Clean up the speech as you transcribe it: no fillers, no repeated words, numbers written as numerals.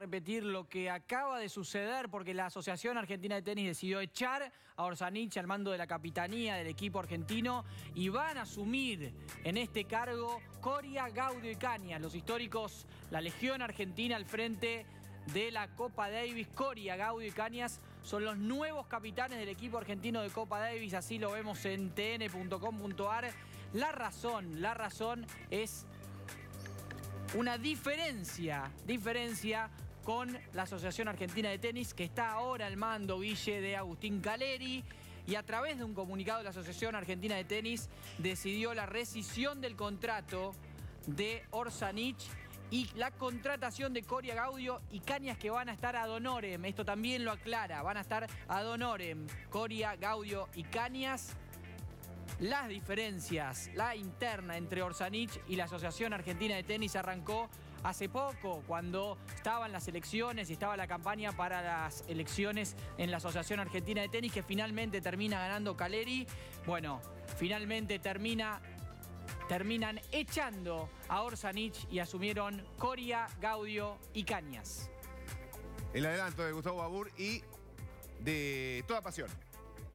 repetir lo que acaba de suceder porque la Asociación Argentina de Tenis decidió echar a Orsanich al mando de la capitanía del equipo argentino y van a asumir en este cargo Coria, Gaudio y Cañas, los históricos, la Legión Argentina al frente de la Copa Davis. Coria, Gaudio y Cañas son los nuevos capitanes del equipo argentino de Copa Davis, así lo vemos en tn.com.ar. La razón es una diferencia con la Asociación Argentina de Tenis, que está ahora al mando, Guille, de Agustín Caleri, y a través de un comunicado de la Asociación Argentina de Tenis decidió la rescisión del contrato de Orsanich y la contratación de Coria, Gaudio y Cañas, que van a estar ad honorem. Esto también lo aclara, van a estar ad honorem Coria, Gaudio y Cañas. Las diferencias, la interna entre Orsanich y la Asociación Argentina de Tenis arrancó hace poco, cuando estaban las elecciones y estaba la campaña para las elecciones en la Asociación Argentina de Tenis, que finalmente termina ganando Caleri. Bueno, finalmente terminan echando a Orsanich y asumieron Coria, Gaudio y Cañas. El adelanto de Gustavo Babur y de Toda Pasión.